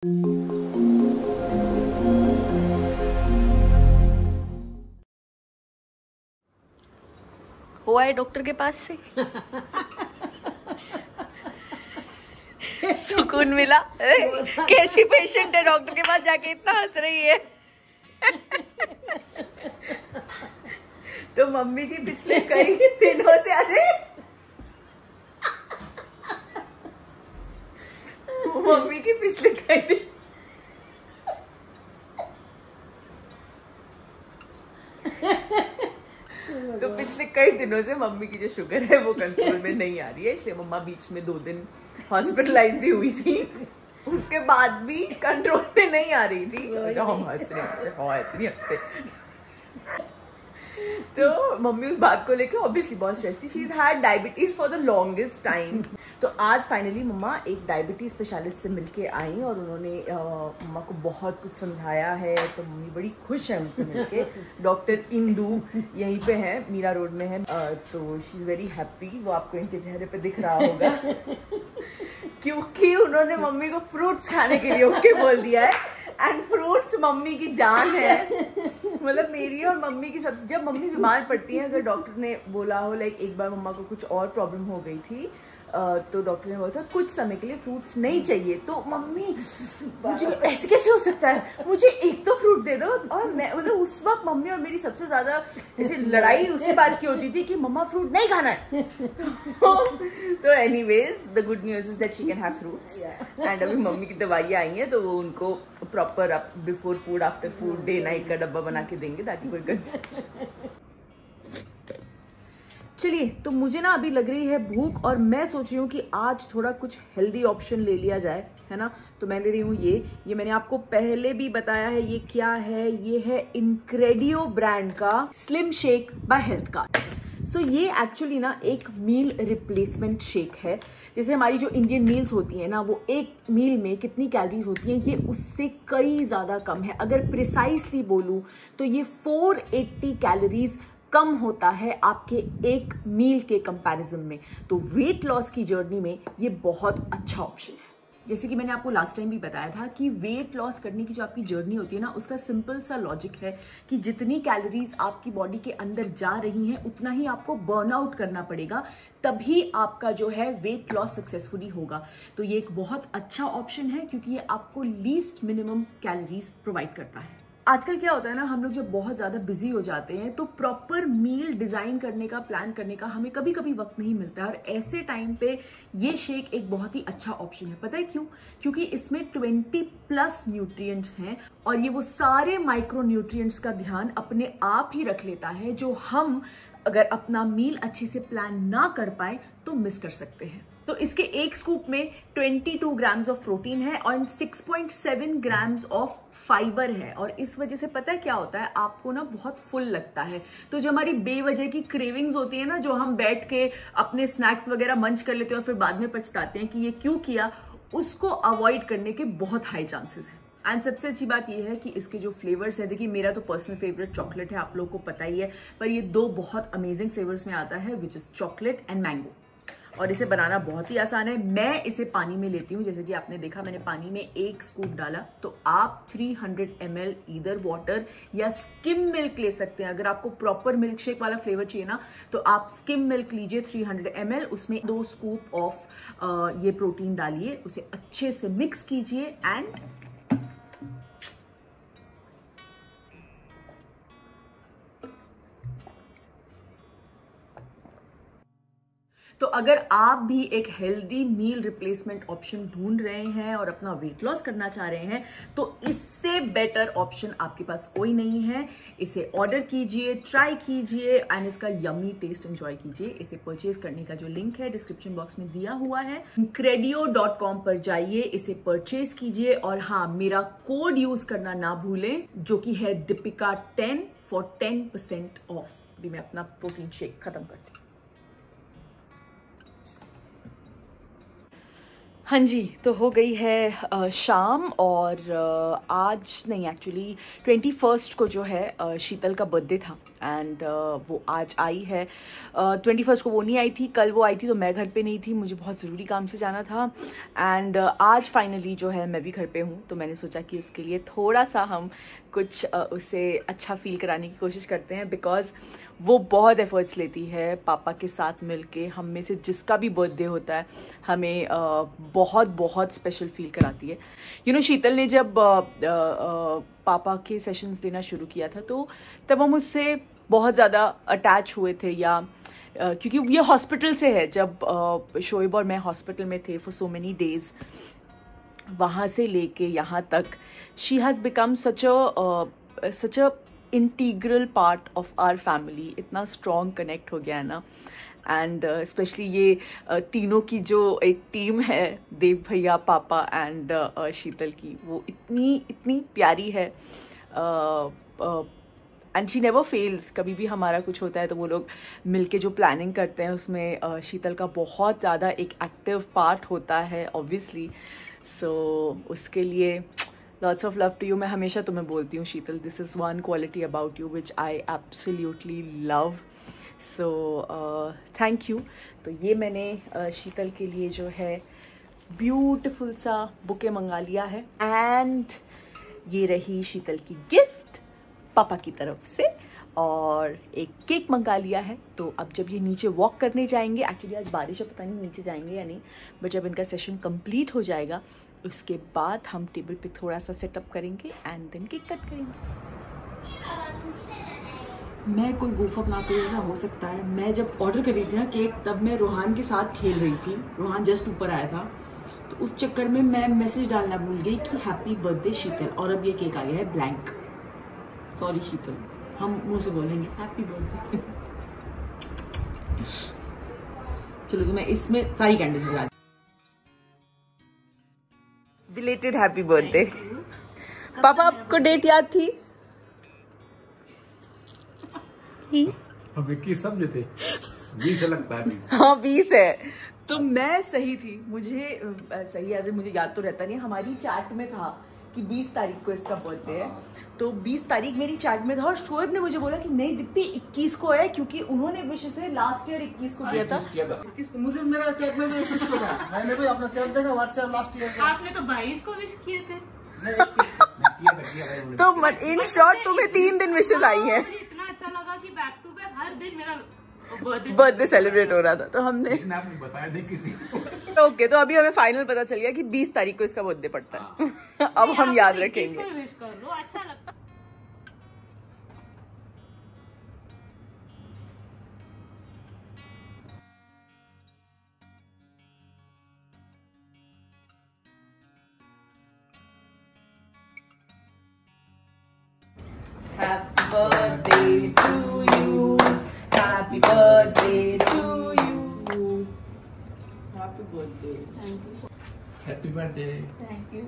हो आए डॉक्टर के पास से सुकून मिला। कैसी पेशेंट है, डॉक्टर के पास जाके इतना हंस रही है। तो मम्मी की पिछले कई दिनों से मम्मी की पिछले कई दिन तो पिछले कई दिनों से मम्मी की जो शुगर है वो कंट्रोल में नहीं आ रही है, इसलिए मम्मा बीच में 2 दिन हॉस्पिटलाइज भी हुई थी। उसके बाद भी कंट्रोल में नहीं आ रही थी। हम हंस रहे हंसते। तो मम्मी उस बात को लेकर ऑब्वियसली बहुत स्ट्रेस थी। She had diabetes for the longest time. तो आज फाइनली मम्मा एक डायबिटीज स्पेशलिस्ट से मिलके आई और उन्होंने मम्मा को बहुत कुछ समझाया है। तो मम्मी बड़ी खुश है उनसे मिलके। डॉक्टर इंदू यहीं पे है, मीरा रोड में है। तो शी इज वेरी हैप्पी। वो आपको इनके चेहरे पे दिख रहा होगा क्योंकि उन्होंने मम्मी को फ्रूट्स खाने के लिए ओके बोल दिया है। एंड फ्रूट्स मम्मी की जान है। मतलब मेरी और मम्मी की सबसे, जब मम्मी बीमार पड़ती है, अगर डॉक्टर ने बोला हो, लाइक एक बार मम्मा को कुछ और प्रॉब्लम हो गई थी, तो डॉक्टर ने बोला था कुछ समय के लिए फ्रूट्स नहीं चाहिए। तो मम्मी मुझे ऐसे कैसे हो सकता है, मुझे एक तो फ्रूट दे दो। और मैं मतलब उस वक्त मम्मी और मेरी सबसे ज्यादा जैसे लड़ाई उसी बात की होती थी कि मम्मा फ्रूट नहीं खाना है। तो anyways the good news is that she can have fruits. And अभी मम्मी की दवाइयाँ आई हैं तो वो उनको proper before food after food day night का डब्बा बना के देंगे ताकि कोई चलिए। तो मुझे ना अभी लग रही है भूख और मैं सोच रही हूँ कि आज थोड़ा कुछ हेल्दी ऑप्शन ले लिया जाए, है ना। तो मैं ले रही हूँ ये मैंने आपको पहले भी बताया है। ये क्या है, ये है इनक्रेडियो ब्रांड का slim shake by health card. So ये एक्चुअली ना एक मील रिप्लेसमेंट शेक है। जैसे हमारी जो इंडियन मील्स होती हैं ना, वो एक मील में कितनी कैलोरीज होती हैं, ये उससे कई ज़्यादा कम है। अगर प्रिसाइसली बोलूँ तो ये 480 कैलोरीज कम होता है आपके एक मील के कंपैरिजन में। तो वेट लॉस की जर्नी में ये बहुत अच्छा ऑप्शन है। जैसे कि मैंने आपको लास्ट टाइम भी बताया था कि वेट लॉस करने की जो आपकी जर्नी होती है ना, उसका सिंपल सा लॉजिक है कि जितनी कैलोरीज आपकी बॉडी के अंदर जा रही हैं उतना ही आपको बर्न आउट करना पड़ेगा, तभी आपका जो है वेट लॉस सक्सेसफुली होगा। तो ये एक बहुत अच्छा ऑप्शन है क्योंकि ये आपको लीस्ट मिनिमम कैलोरीज प्रोवाइड करता है। आजकल क्या होता है ना, हम लोग जब बहुत ज़्यादा बिजी हो जाते हैं तो प्रॉपर मील डिज़ाइन करने का, प्लान करने का हमें कभी कभी वक्त नहीं मिलता है। और ऐसे टाइम पे ये शेक एक बहुत ही अच्छा ऑप्शन है। पता है क्यों? क्योंकि इसमें 20+ न्यूट्रिएंट्स हैं और ये वो सारे माइक्रो न्यूट्रिएंट्स का ध्यान अपने आप ही रख लेता है जो हम अगर अपना मील अच्छे से प्लान ना कर पाए तो मिस कर सकते हैं। तो इसके एक स्कूप में 22 ग्राम्स ऑफ प्रोटीन है और 6.7 ग्राम्स ऑफ फाइबर है। और इस वजह से पता है क्या होता है, आपको ना बहुत फुल लगता है। तो जो हमारी बेवजह की क्रेविंग्स होती है ना, जो हम बैठ के अपने स्नैक्स वगैरह मंच कर लेते हैं और फिर बाद में पछताते हैं कि ये क्यों किया, उसको अवॉइड करने के बहुत हाई चांसेस हैं। एंड सबसे अच्छी बात यह है कि इसके जो फ्लेवर्स है, देखिए मेरा तो पर्सनल फेवरेट चॉकलेट है, आप लोगों को पता ही है, पर ये 2 बहुत अमेजिंग फ्लेवर्स में आता है, which is chocolate and mango. और इसे बनाना बहुत ही आसान है। मैं इसे पानी में लेती हूँ, जैसे कि आपने देखा मैंने पानी में 1 स्कूप डाला। तो आप 300 ml ईदर वाटर या स्किम मिल्क ले सकते हैं। अगर आपको प्रॉपर मिल्क शेक वाला फ्लेवर चाहिए ना, तो आप स्किम मिल्क लीजिए 300 ml, उसमें 2 स्कूप ऑफ ये प्रोटीन डालिए, उसे अच्छे से मिक्स कीजिए एंड तो अगर आप भी एक हेल्दी मील रिप्लेसमेंट ऑप्शन ढूंढ रहे हैं और अपना वेट लॉस करना चाह रहे हैं, तो इससे बेटर ऑप्शन आपके पास कोई नहीं है। इसे ऑर्डर कीजिए, ट्राई कीजिए एंड इसका यम्मी टेस्ट एंजॉय कीजिए। इसे परचेज करने का जो लिंक है डिस्क्रिप्शन बॉक्स में दिया हुआ है। incredio.com पर जाइए, इसे परचेज कीजिए और हाँ, मेरा कोड यूज करना ना भूलें जो कि है Deepika10 फॉर 10% ऑफ। भी मैं अपना प्रोटीन शेक खत्म करती हूँ। हाँ जी, तो हो गई है शाम और आज नहीं, एक्चुअली 21st को जो है शीतल का बर्थडे था एंड वो आज आई है। 21st को वो नहीं आई थी, कल वो आई थी तो मैं घर पे नहीं थी, मुझे बहुत ज़रूरी काम से जाना था एंड आज फाइनली जो है मैं भी घर पे हूँ, तो मैंने सोचा कि उसके लिए थोड़ा सा हम कुछ उसे अच्छा फील कराने की कोशिश करते हैं, बिकॉज़ वो बहुत एफर्ट्स लेती है पापा के साथ मिलके। हम में से जिसका भी बर्थडे होता है हमें बहुत बहुत स्पेशल फील कराती है। शीतल ने जब पापा के सेशंस देना शुरू किया था तो तब हम उससे बहुत ज़्यादा अटैच हुए थे, या क्योंकि ये हॉस्पिटल से है। जब शोएब और मैं हॉस्पिटल में थे फॉर सो मेनी डेज, वहाँ से लेके यहाँ तक she has become such a integral part of our family. इतना स्ट्रॉन्ग कनेक्ट हो गया है ना, एंड स्पेशली ये तीनों की जो एक टीम है, देव भैया, पापा एंड शीतल की, वो इतनी प्यारी है एंड शी नेवर फेल्स। कभी भी हमारा कुछ होता है तो वो लोग मिलके जो प्लानिंग करते हैं उसमें शीतल का बहुत ज़्यादा एक एक्टिव पार्ट होता है ऑब्वियसली। सो उसके लिए lots of love to you. मैं हमेशा तुम्हें बोलती हूँ Sheetal, this is one quality about you which I absolutely love. So thank you. तो ये मैंने शीतल के लिए जो है ब्यूटिफुल सा बुके मंगा लिया है एंड ये रही शीतल की गिफ्ट पापा की तरफ से, और एक केक मंगा लिया है। तो अब जब ये नीचे वॉक करने जाएंगे, एक्चुअली आज बारिश है, पता नहीं नीचे जाएंगे या नहीं, बट जब इनका सेशन कंप्लीट हो जाएगा उसके बाद हम टेबल पे थोड़ा सा सेटअप करेंगे एंड देन केक कट करेंगे। मैं कोई गोफअप ना करूँ ऐसा हो सकता है। मैं जब ऑर्डर कर रही थी ना केक, तब मैं रोहान के साथ खेल रही थी, रोहान जस्ट ऊपर आया था, तो उस चक्कर में मैं मैसेज डालना भूल गई कि हैप्पी बर्थडे शीतल, और अब ये केक आ गया है ब्लैंक। सॉरी शीतल, हम मुंह से बोलेंगे हैप्पी बर्थडे। चलो तो मैं इसमें सारी कैंडल्स जला। Belated happy birthday. पापा आपको डेट याद थी? अब 21 समझे थे, 20 लगता है 20। हाँ 20 है, तो मैं सही थी। मुझे सही ऐसे मुझे याद तो रहता नहीं, हमारी चैट में था कि 20 तारीख को इसका बर्थडे है, तो 20 तारीख मेरी चैट में था और शोएब ने मुझे बोला कि नहीं दिप्पी 21 को है, क्योंकि उन्होंने विश से लास्ट ईयर 21 को किया था। मुझे मेरा चैट में भी 21 को था, मैंने भी अपना चैट देखा व्हाट्सएप लास्ट ईयर का। आपने तो 22 को विश किए थे। तो इन शॉर्ट तुम्हें 3 दिन विशेस आई हैं। मुझे इतना अच्छा लगा कि बैक टू बैक हर दिन मेरा बर्थडे सेलिब्रेट हो रहा था, तो हमने बताया नहीं किसी को। ओके, तो अभी हमें फाइनल पता चल गया कि 20 तारीख को इसका बर्थडे पड़ता है। अब हम याद रखेंगे। विश कर लो, अच्छा लगता। Happy birthday to you. Happy birthday to you. Happy birthday. Thank you. Happy birthday. Thank you.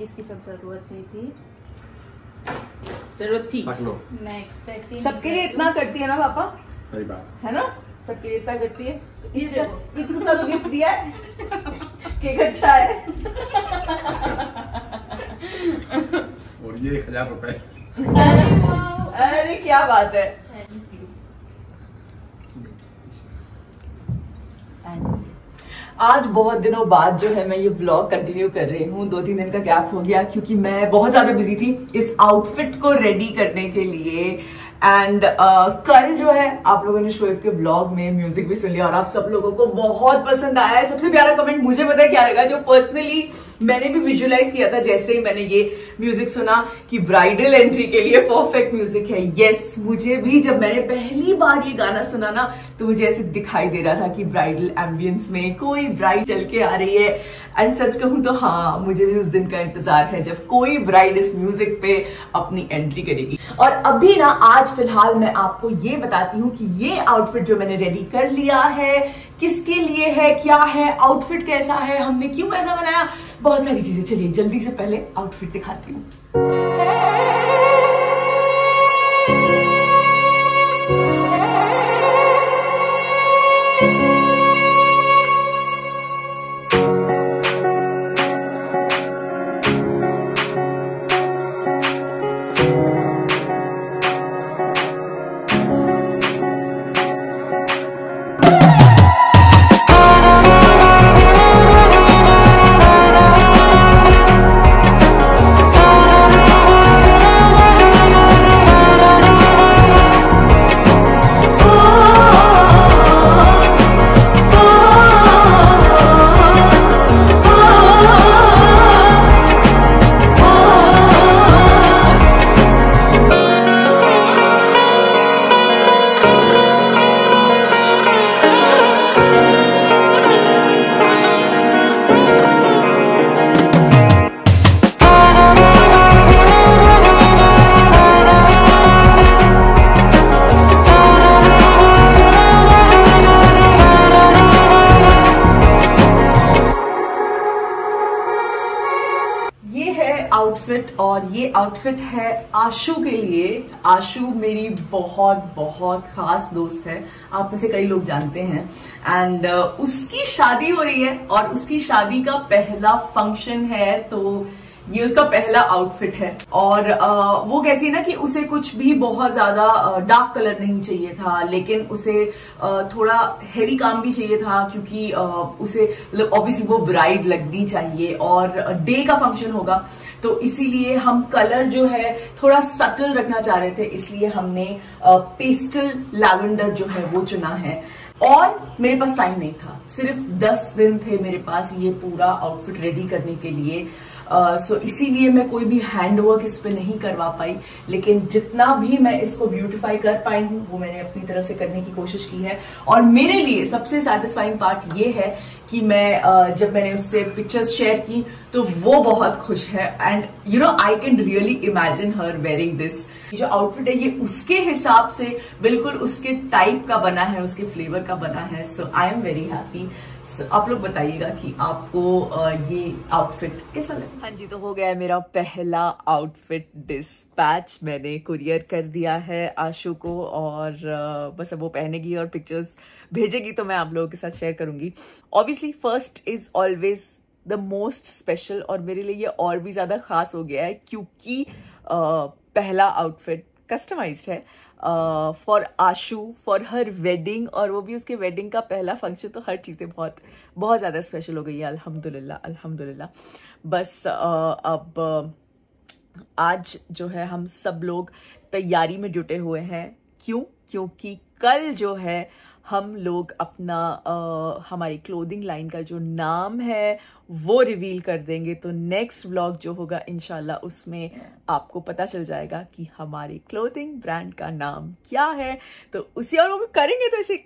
इसकी सब जरूरत नहीं थी। जरूरत थी। रख लो। मैं एक्सपेक्टिंग सबके लिए इतना करती है ना पापा, सही बात है ना? सबके लिए इतना करती है। ये देखो। एक दूसरा तो गिफ्ट दिया है। केक अच्छा है। और ये 1000 रुपए। अरे क्या बात है। आज बहुत दिनों बाद जो है मैं ये ब्लॉग कंटिन्यू कर रही हूँ। 2-3 दिन का गैप हो गया क्योंकि मैं बहुत ज्यादा बिजी थी इस आउटफिट को रेडी करने के लिए। एंड कल जो है आप लोगों ने शोएब के ब्लॉग में म्यूजिक भी सुन लिया और आप सब लोगों को बहुत पसंद आया है। सबसे प्यारा कमेंट मुझे पता है क्या लगा, जो पर्सनली मैंने भी विजुअलाइज किया था जैसे ही मैंने ये म्यूजिक सुना कि ब्राइडल एंट्री के लिए परफेक्ट म्यूजिक है। यस, मुझे भी जब मैंने पहली बार ये गाना सुना ना तो मुझे ऐसे दिखाई दे रहा था कि ब्राइडल एम्बियंस में कोई ब्राइड चल के आ रही है। एंड सच कहूं तो हाँ, मुझे भी उस दिन का इंतजार है जब कोई ब्राइड इस म्यूजिक पे अपनी एंट्री करेगी। और अभी ना आज फिलहाल मैं आपको ये बताती हूँ कि ये आउटफिट जो मैंने रेडी कर लिया है किसके लिए है, क्या है, आउटफिट कैसा है, हमने क्यों ऐसा बनाया, बहुत सारी चीजें। चलिए जल्दी से पहले आउटफिट दिखाती हूँ। आउटफिट, और ये आउटफिट है आशु के लिए। आशु मेरी बहुत बहुत खास दोस्त है, आप में से कई लोग जानते हैं, एंड उसकी शादी हो रही है और उसकी शादी का पहला फंक्शन है, तो ये उसका पहला आउटफिट है। और वो कैसी है ना कि उसे कुछ भी बहुत ज्यादा डार्क कलर नहीं चाहिए था, लेकिन उसे थोड़ा हैवी काम भी चाहिए था, क्योंकि उसे मतलब ऑब्वियसली वो ब्राइड लगनी चाहिए और डे का फंक्शन होगा, तो इसीलिए हम कलर जो है थोड़ा सटल रखना चाह रहे थे, इसलिए हमने पेस्टल लैवेंडर जो है वो चुना है। और मेरे पास टाइम नहीं था, सिर्फ 10 दिन थे मेरे पास ये पूरा आउटफिट रेडी करने के लिए, सो इसीलिए मैं कोई भी हैंडवर्क इस पे नहीं करवा पाई, लेकिन जितना भी मैं इसको ब्यूटीफाई कर पाई हूँ वो मैंने अपनी तरफ से करने की कोशिश की है। और मेरे लिए सबसे सेटिस्फाइंग पार्ट ये है कि मैं जब मैंने उससे पिक्चर्स शेयर की तो वो बहुत खुश है, and you know I can really imagine her wearing this. जो आउटफिट है ये उसके हिसाब से बिल्कुल उसके टाइप का बना है, उसके फ्लेवर का बना है, सो आई एम वेरी हैप्पी। आप लोग बताइएगा कि आपको ये आउटफिट कैसा लगा। हाँ जी, तो हो गया है मेरा पहला आउटफिट डिस्पैच, मैंने कुरियर कर दिया है आशु को, और बस अब वो पहनेगी और पिक्चर्स भेजेगी तो मैं आप लोगों के साथ शेयर करूंगी। Obviously first is always the most special, और मेरे लिए ये और भी ज्यादा खास हो गया है क्योंकि पहला आउटफिट कस्टमाइज्ड है for Ashu, for her wedding, और वो भी उसके वेडिंग का पहला फंक्शन, तो हर चीज़ें बहुत बहुत ज़्यादा स्पेशल हो गई है। अल्हम्दुलिल्लाह अल्हम्दुलिल्लाह। बस अब आज जो है हम सब लोग तैयारी में जुटे हुए हैं। क्योंकि कल जो है हम लोग अपना हमारी क्लोथिंग लाइन का जो नाम है वो रिवील कर देंगे, तो नेक्स्ट व्लॉग जो होगा इंशाल्लाह उसमें आपको पता चल जाएगा कि हमारी क्लोथिंग ब्रांड का नाम क्या है। तो उसी, और वो भी करेंगे तो ऐसे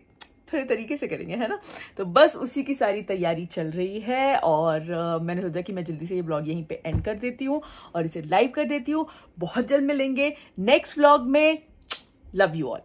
थोड़े तरीके से करेंगे, है ना। तो बस उसी की सारी तैयारी चल रही है, और मैंने सोचा कि मैं जल्दी से ये व्लॉग यहीं पे एंड कर देती हूँ और इसे लाइव कर देती हूँ। बहुत जल्द मिलेंगे नेक्स्ट व्लॉग में। Love you all.